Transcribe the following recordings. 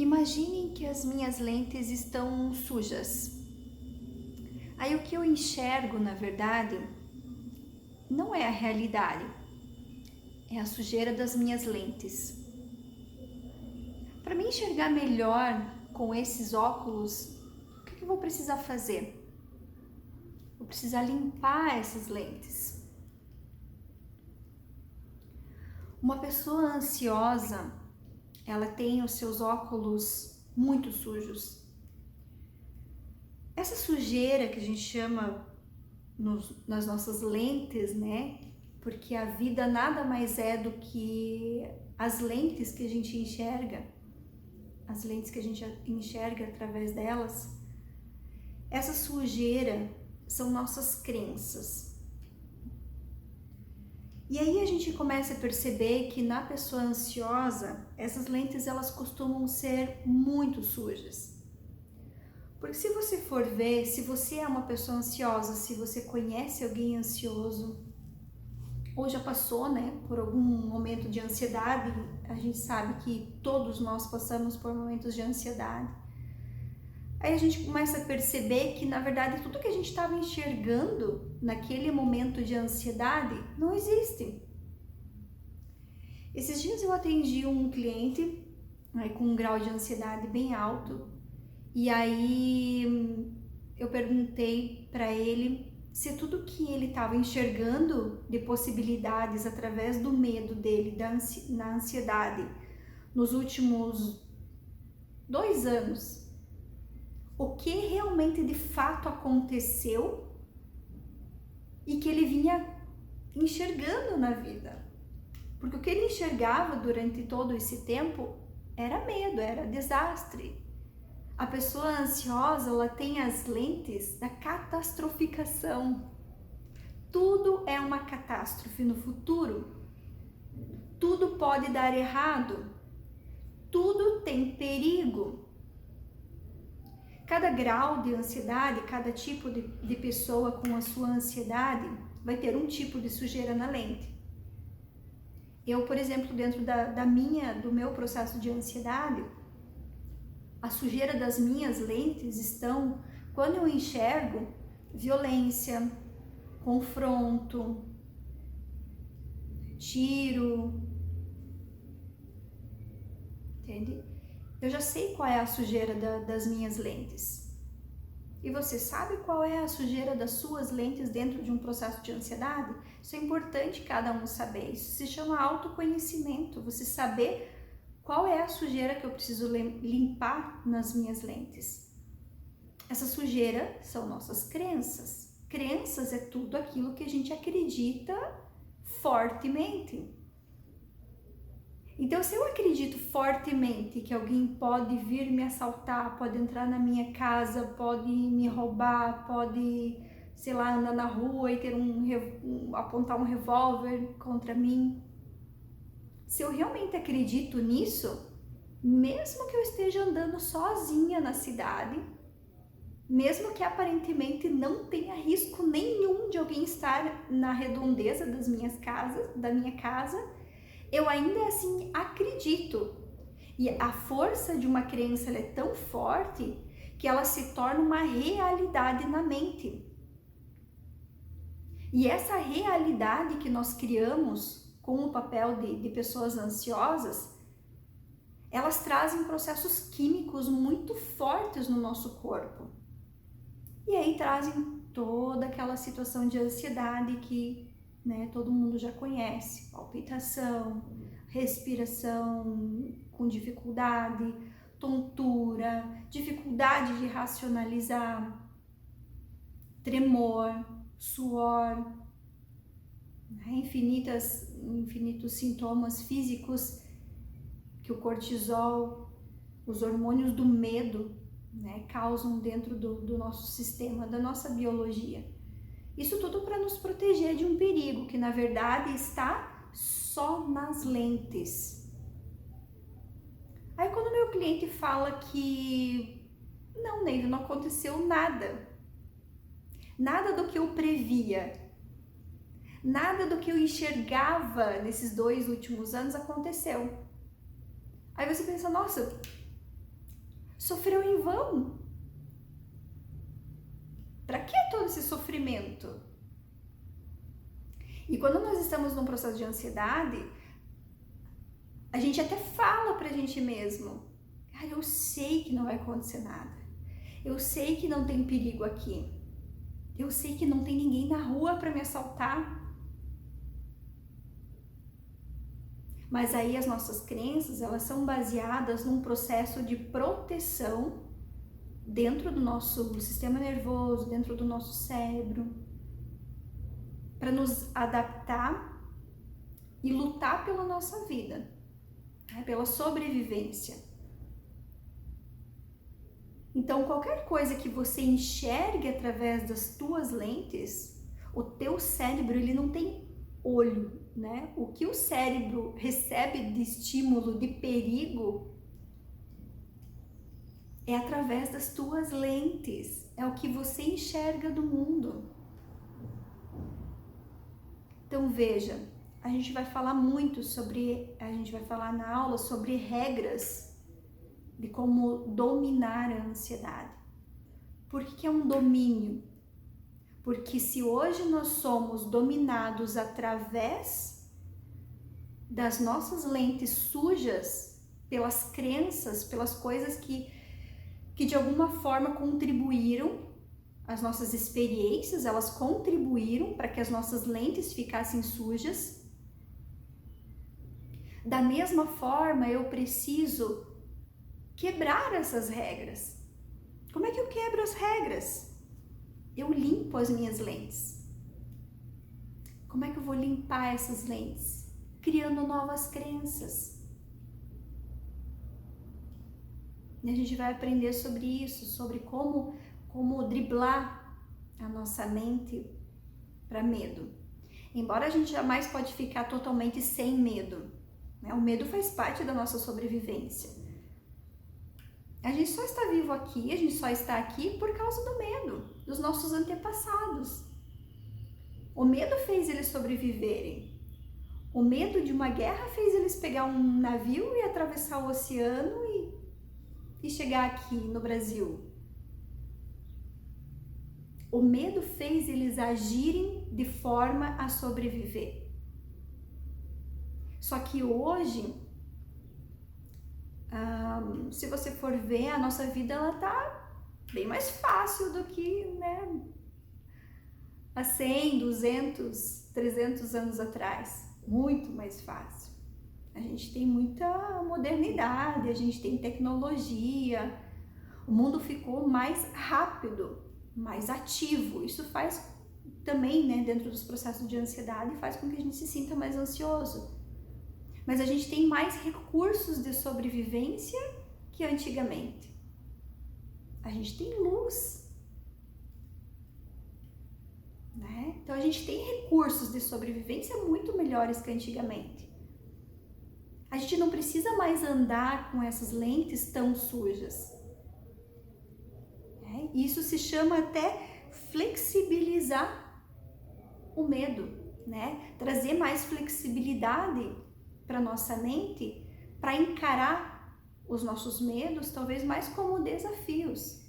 Imaginem que as minhas lentes estão sujas. Aí o que eu enxergo, na verdade, não é a realidade, é a sujeira das minhas lentes. Para me enxergar melhor com esses óculos, o que eu vou precisar fazer? Vou precisar limpar essas lentes. Uma pessoa ansiosa, ela tem os seus óculos muito sujos. Essa sujeira que a gente chama nas nossas lentes, né? Porque a vida nada mais é do que as lentes que a gente enxerga, as lentes que a gente enxerga através delas. Essa sujeira são nossas crenças. E aí a gente começa a perceber que na pessoa ansiosa, essas lentes elas costumam ser muito sujas. Porque se você for ver, se você é uma pessoa ansiosa, se você conhece alguém ansioso, ou já passou, né, por algum momento de ansiedade, a gente sabe que todos nós passamos por momentos de ansiedade. Aí a gente começa a perceber que, na verdade, tudo que a gente estava enxergando naquele momento de ansiedade não existe. Esses dias eu atendi um cliente, né, com um grau de ansiedade bem alto, e aí eu perguntei para ele se tudo que ele estava enxergando de possibilidades através do medo dele, na ansiedade, nos últimos 2 anos, o que realmente de fato aconteceu e que ele vinha enxergando na vida. Porque o que ele enxergava durante todo esse tempo era medo, era desastre. A pessoa ansiosa, ela tem as lentes da catastroficação. Tudo é uma catástrofe no futuro. Tudo pode dar errado. Tudo tem perigo. Cada grau de ansiedade, cada tipo de pessoa com a sua ansiedade vai ter um tipo de sujeira na lente. Eu, por exemplo, dentro do meu processo de ansiedade, a sujeira das minhas lentes estão quando eu enxergo violência, confronto, tiro, entende? Eu já sei qual é a sujeira das minhas lentes. E você sabe qual é a sujeira das suas lentes dentro de um processo de ansiedade? Isso é importante cada um saber. Isso se chama autoconhecimento. Você saber qual é a sujeira que eu preciso limpar nas minhas lentes. Essa sujeira são nossas crenças. Crenças é tudo aquilo que a gente acredita fortemente. Então, se eu acredito fortemente que alguém pode vir me assaltar, pode entrar na minha casa, pode me roubar, pode, sei lá, andar na rua e ter apontar um revólver contra mim, se eu realmente acredito nisso, mesmo que eu esteja andando sozinha na cidade, mesmo que aparentemente não tenha risco nenhum de alguém estar na redondeza da minha casa, eu ainda assim acredito. E a força de uma crença é tão forte que ela se torna uma realidade na mente. E essa realidade que nós criamos com o papel de pessoas ansiosas, elas trazem processos químicos muito fortes no nosso corpo. E aí trazem toda aquela situação de ansiedade que, né, todo mundo já conhece, palpitação, respiração com dificuldade, tontura, dificuldade de racionalizar, tremor, suor, né, infinitos sintomas físicos que o cortisol, os hormônios do medo, né, causam dentro do nosso sistema, da nossa biologia. Isso tudo para nos proteger de um perigo que, na verdade, está só nas lentes. Aí, quando meu cliente fala que não, Neide, não aconteceu nada. Nada do que eu previa. Nada do que eu enxergava nesses 2 últimos anos aconteceu. Aí você pensa, nossa, sofreu em vão. Para que todo esse sofrimento? E quando nós estamos num processo de ansiedade, a gente até fala pra gente mesmo: cara, eu sei que não vai acontecer nada. Eu sei que não tem perigo aqui. Eu sei que não tem ninguém na rua para me assaltar. Mas aí as nossas crenças, elas são baseadas num processo de proteção dentro do nosso sistema nervoso, dentro do nosso cérebro, para nos adaptar e lutar pela nossa vida, né? Pela sobrevivência. Então, qualquer coisa que você enxergue através das tuas lentes, o teu cérebro, ele não tem olho, né? O que o cérebro recebe de estímulo, de perigo, é através das tuas lentes, é o que você enxerga do mundo. Então veja, a gente vai falar na aula sobre regras de como dominar a ansiedade. Por que é um domínio? Porque se hoje nós somos dominados através das nossas lentes sujas, pelas crenças, pelas coisas que de alguma forma contribuíram, as nossas experiências, elas contribuíram para que as nossas lentes ficassem sujas. Da mesma forma, eu preciso quebrar essas regras. Como é que eu quebro as regras? Eu limpo as minhas lentes. Como é que eu vou limpar essas lentes? Criando novas crenças. E a gente vai aprender sobre isso, sobre como driblar a nossa mente para medo. Embora a gente jamais pode ficar totalmente sem medo, né? O medo faz parte da nossa sobrevivência. A gente só está vivo aqui, a gente só está aqui por causa do medo, dos nossos antepassados. O medo fez eles sobreviverem. O medo de uma guerra fez eles pegar um navio e atravessar o oceano e chegar aqui no Brasil. O medo fez eles agirem de forma a sobreviver. Só que hoje, se você for ver, a nossa vida ela tá bem mais fácil do que, né, há 100, 200, 300 anos atrás. Muito mais fácil. A gente tem muita modernidade, a gente tem tecnologia, o mundo ficou mais rápido, mais ativo. Isso faz também, né, dentro dos processos de ansiedade, faz com que a gente se sinta mais ansioso. Mas a gente tem mais recursos de sobrevivência que antigamente. A gente tem luz, né? Então a gente tem recursos de sobrevivência muito melhores que antigamente. A gente não precisa mais andar com essas lentes tão sujas. Isso se chama até flexibilizar o medo, né? Trazer mais flexibilidade para nossa mente, para encarar os nossos medos, talvez mais como desafios.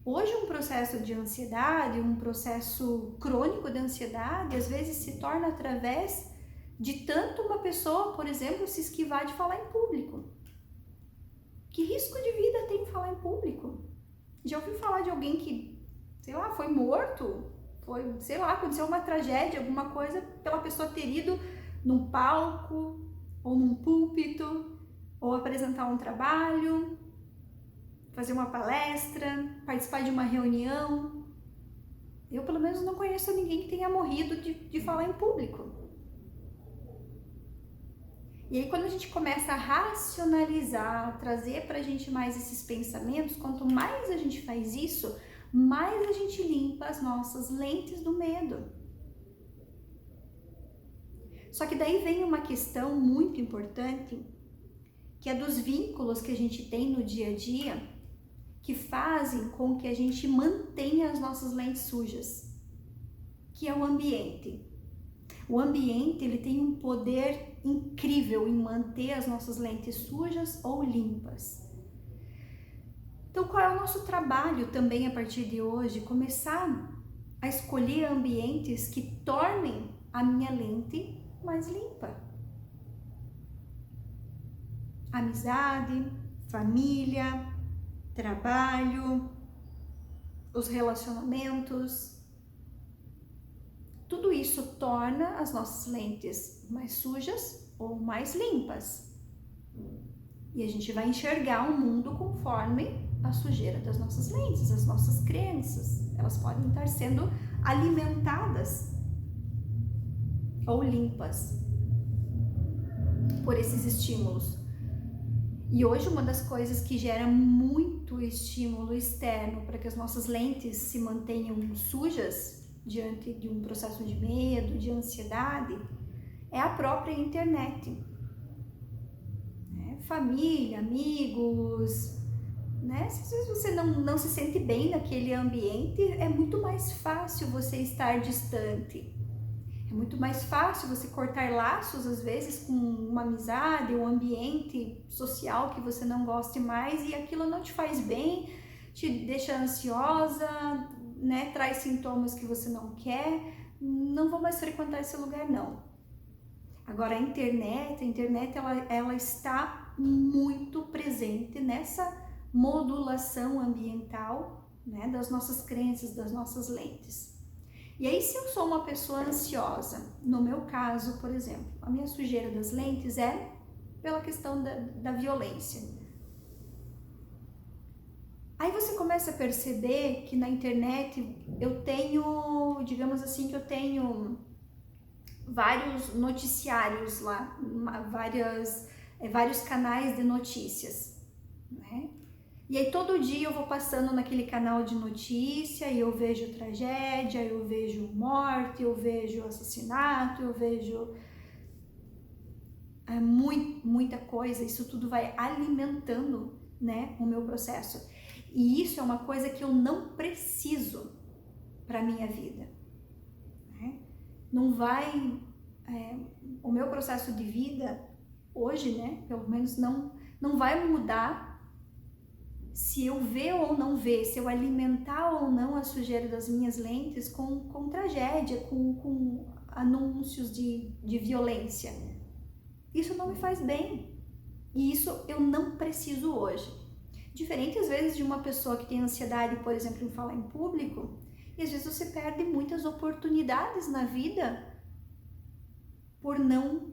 Hoje um processo de ansiedade, um processo crônico de ansiedade, às vezes se torna através de tanto uma pessoa, por exemplo, se esquivar de falar em público. Que risco de vida tem falar em público? Já ouviu falar de alguém que, sei lá, foi morto? Foi, sei lá, aconteceu uma tragédia, alguma coisa, pela pessoa ter ido num palco, ou num púlpito, ou apresentar um trabalho, fazer uma palestra, participar de uma reunião. Eu, pelo menos, não conheço ninguém que tenha morrido de falar em público. E aí, quando a gente começa a racionalizar, trazer pra gente mais esses pensamentos, quanto mais a gente faz isso, mais a gente limpa as nossas lentes do medo. Só que daí vem uma questão muito importante, que é dos vínculos que a gente tem no dia a dia, que fazem com que a gente mantenha as nossas lentes sujas, que é o ambiente. O ambiente, ele tem um poder incrível em manter as nossas lentes sujas ou limpas. Então, qual é o nosso trabalho também a partir de hoje? Começar a escolher ambientes que tornem a minha lente mais limpa. Amizade, família, trabalho, os relacionamentos. Tudo isso torna as nossas lentes mais sujas ou mais limpas. E a gente vai enxergar o mundo conforme a sujeira das nossas lentes, as nossas crenças. Elas podem estar sendo alimentadas ou limpas por esses estímulos. E hoje uma das coisas que gera muito estímulo externo para que as nossas lentes se mantenham sujas diante de um processo de medo, de ansiedade, é a própria internet. Família, amigos, né? Se às vezes você não se sente bem naquele ambiente, é muito mais fácil você estar distante. É muito mais fácil você cortar laços, às vezes, com uma amizade, um ambiente social que você não goste mais e aquilo não te faz bem, te deixa ansiosa, né? Traz sintomas que você não quer. Não vou mais frequentar esse lugar, não. Agora, a internet ela está muito presente nessa modulação ambiental, né, das nossas crenças, das nossas lentes. E aí, se eu sou uma pessoa ansiosa, no meu caso, por exemplo, a minha sujeira das lentes é pela questão da violência. Aí você começa a perceber que na internet eu tenho, digamos assim, que eu tenho vários noticiários lá, vários canais de notícias, né? E aí todo dia eu vou passando naquele canal de notícia e eu vejo tragédia, eu vejo morte, eu vejo assassinato, eu vejo muita coisa. Isso tudo vai alimentando, né, o meu processo. E isso é uma coisa que eu não preciso para minha vida, né? Não vai... o meu processo de vida hoje, né, pelo menos não vai mudar se eu ver ou não ver, se eu alimentar ou não a sujeira das minhas lentes com tragédia, com anúncios de violência. Isso não me faz bem e isso eu não preciso hoje. Diferente às vezes de uma pessoa que tem ansiedade, por exemplo, em falar em público, e às vezes você perde muitas oportunidades na vida por não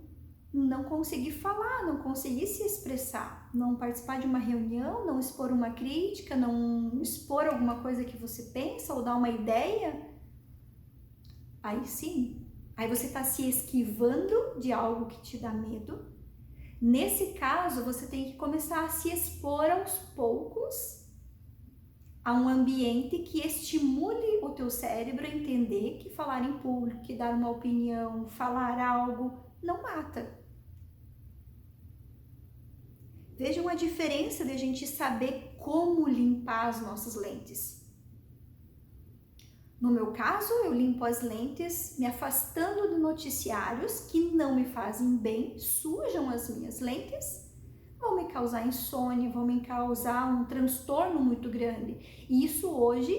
conseguir falar, não conseguir se expressar, não participar de uma reunião, não expor uma crítica, não expor alguma coisa que você pensa ou dar uma ideia. Aí sim, aí você está se esquivando de algo que te dá medo. Nesse caso, você tem que começar a se expor aos poucos a um ambiente que estimule o teu cérebro a entender que falar em público, que dar uma opinião, falar algo, não mata. Vejam a diferença de a gente saber como limpar as nossas lentes. No meu caso, eu limpo as lentes me afastando de noticiários que não me fazem bem, sujam as minhas lentes, vão me causar insônia, vão me causar um transtorno muito grande. E isso hoje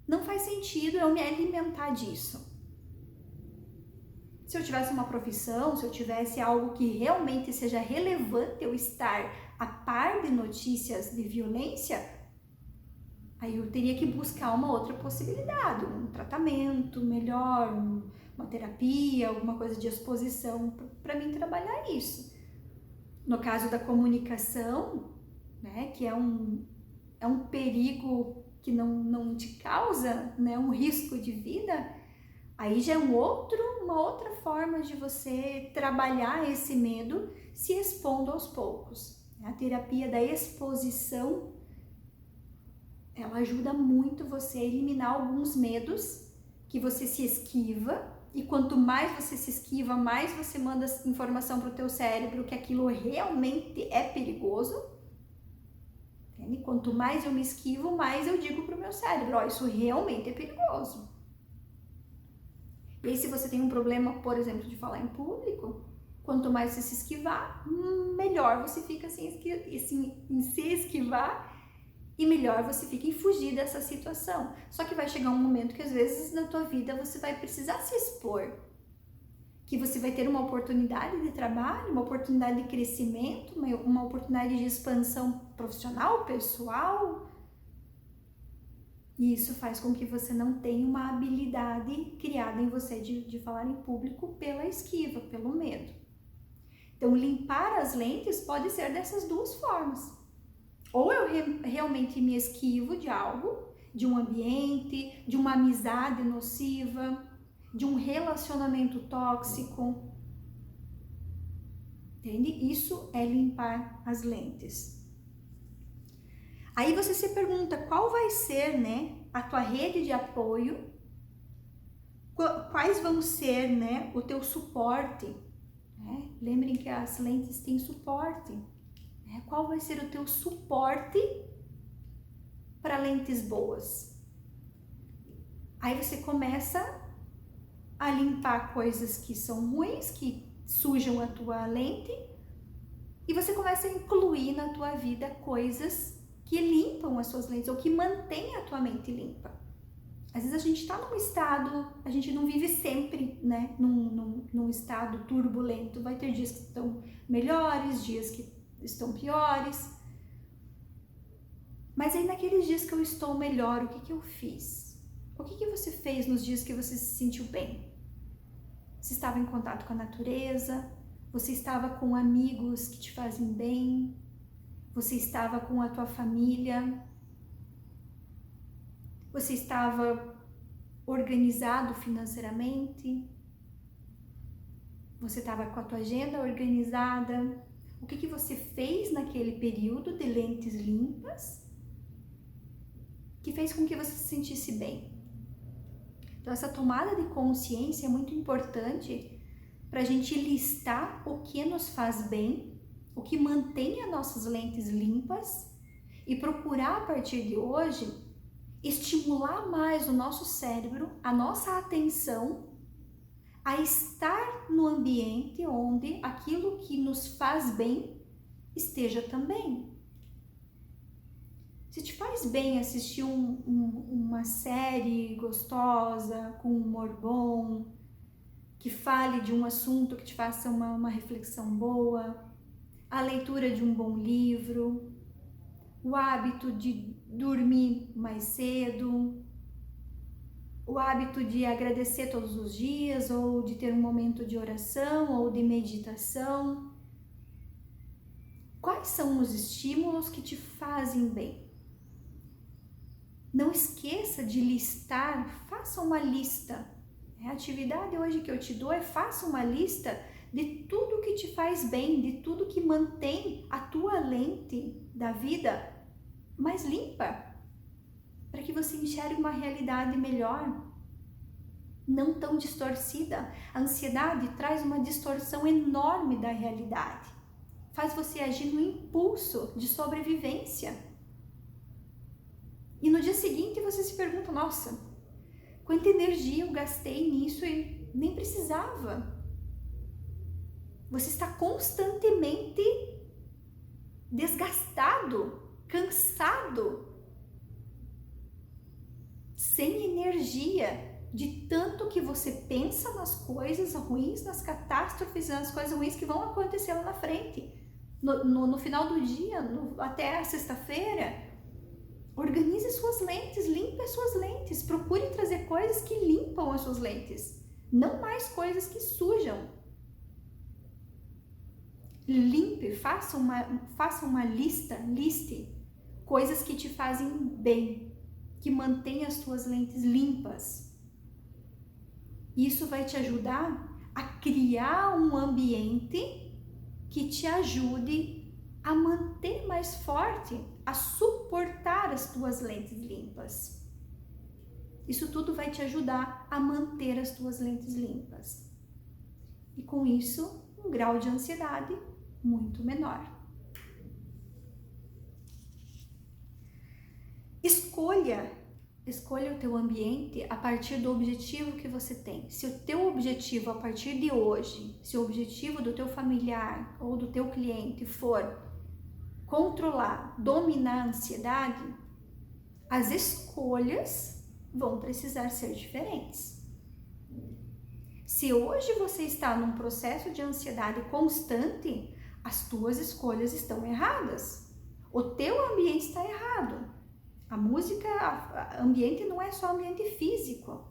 não faz sentido eu me alimentar disso. Se eu tivesse uma profissão, se eu tivesse algo que realmente seja relevante eu estar a par de notícias de violência, aí eu teria que buscar uma outra possibilidade, um tratamento melhor, uma terapia, alguma coisa de exposição para mim trabalhar isso. No caso da comunicação, né, que é um perigo que não te causa, né, um risco de vida, aí já é uma outra forma de você trabalhar esse medo se expondo aos poucos. A terapia da exposição, ela ajuda muito você a eliminar alguns medos que você se esquiva, e quanto mais você se esquiva, mais você manda informação para o teu cérebro que aquilo realmente é perigoso. Entende? Quanto mais eu me esquivo, mais eu digo para o meu cérebro, ó, isso realmente é perigoso. E aí, se você tem um problema, por exemplo, de falar em público, quanto mais você se esquivar, melhor você fica em se esquivar e melhor você fica em fugir dessa situação. Só que vai chegar um momento que às vezes na tua vida você vai precisar se expor, que você vai ter uma oportunidade de trabalho, uma oportunidade de crescimento, uma oportunidade de expansão profissional, pessoal. E isso faz com que você não tenha uma habilidade criada em você de falar em público pela esquiva, pelo medo. Então, limpar as lentes pode ser dessas duas formas. Ou eu realmente me esquivo de algo, de um ambiente, de uma amizade nociva, de um relacionamento tóxico. Entende? Isso é limpar as lentes. Aí você se pergunta qual vai ser, né, a tua rede de apoio, quais vão ser, né, o teu suporte. Né? Lembrem que as lentes têm suporte. Né? Qual vai ser o teu suporte para lentes boas? Aí você começa a limpar coisas que são ruins, que sujam a tua lente, e você começa a incluir na tua vida coisas que limpam as suas lentes ou que mantêm a tua mente limpa. Às vezes a gente está num estado, a gente não vive sempre, né, num estado turbulento. Vai ter dias que estão melhores, dias que estão piores. Mas aí naqueles dias que eu estou melhor, o que eu fiz? O que você fez nos dias que você se sentiu bem? Você estava em contato com a natureza? Você estava com amigos que te fazem bem? Você estava com a tua família? Você estava organizado financeiramente? Você estava com a tua agenda organizada? O que você fez naquele período de lentes limpas que fez com que você se sentisse bem? Então, essa tomada de consciência é muito importante para a gente listar o que nos faz bem, o que mantém as nossas lentes limpas e procurar a partir de hoje estimular mais o nosso cérebro, a nossa atenção a estar no ambiente onde aquilo que nos faz bem esteja também. Se te faz bem assistir uma série gostosa, com humor bom, que fale de um assunto que te faça uma reflexão boa, a leitura de um bom livro, o hábito de dormir mais cedo, o hábito de agradecer todos os dias, ou de ter um momento de oração ou de meditação. Quais são os estímulos que te fazem bem? Não esqueça de listar, faça uma lista. A atividade hoje que eu te dou é faça uma lista de tudo que te faz bem, de tudo que mantém a tua lente da vida mais limpa, para que você enxergue uma realidade melhor, não tão distorcida. A ansiedade traz uma distorção enorme da realidade, faz você agir no impulso de sobrevivência. E no dia seguinte você se pergunta, nossa, quanta energia eu gastei nisso e nem precisava. Você está constantemente desgastado, cansado, sem energia, de tanto que você pensa nas coisas ruins, nas catástrofes, nas coisas ruins que vão acontecer lá na frente. No final do dia, até a sexta-feira, organize suas lentes, limpe as suas lentes, procure trazer coisas que limpam as suas lentes, não mais coisas que sujam. Limpe, faça uma liste coisas que te fazem bem, que mantêm as tuas lentes limpas. Isso vai te ajudar a criar um ambiente que te ajude a manter mais forte, a suportar as tuas lentes limpas. Isso tudo vai te ajudar a manter as tuas lentes limpas. E com isso, um grau de ansiedade muito menor. Escolha o teu ambiente a partir do objetivo que você tem. Se o teu objetivo a partir de hoje, se o objetivo do teu familiar ou do teu cliente for controlar, dominar a ansiedade, as escolhas vão precisar ser diferentes. Se hoje você está num processo de ansiedade constante, as tuas escolhas estão erradas. O teu ambiente está errado. A música, ambiente não é só ambiente físico.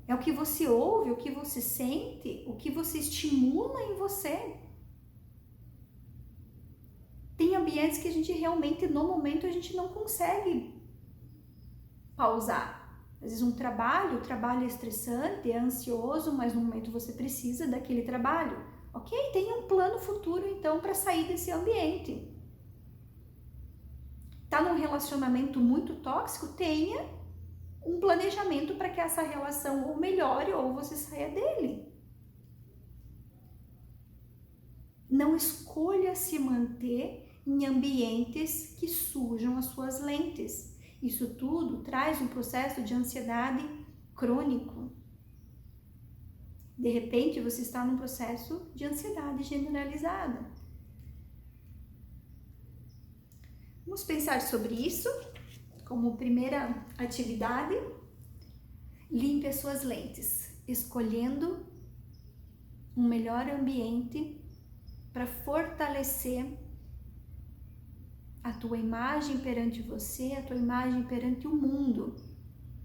É o que você ouve, o que você sente, o que você estimula em você. Tem ambientes que a gente realmente, no momento, a gente não consegue pausar. Às vezes o trabalho é estressante, é ansioso, mas no momento você precisa daquele trabalho. Ok? Tenha um plano futuro, então, para sair desse ambiente. Tá num relacionamento muito tóxico? Tenha um planejamento para que essa relação ou melhore ou você saia dele. Não escolha se manter em ambientes que sujam as suas lentes. Isso tudo traz um processo de ansiedade crônico. De repente, você está num processo de ansiedade generalizada. Vamos pensar sobre isso como primeira atividade. Limpe as suas lentes, escolhendo um melhor ambiente para fortalecer a tua imagem perante você, a tua imagem perante o mundo,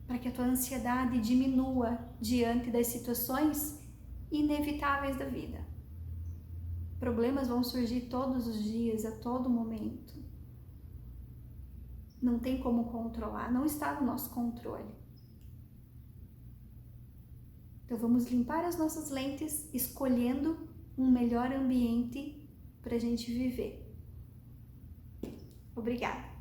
para que a tua ansiedade diminua diante das situações inevitáveis da vida. Problemas vão surgir todos os dias, a todo momento. Não tem como controlar, não está no nosso controle. Então vamos limpar as nossas lentes, escolhendo um melhor ambiente para a gente viver. Obrigada!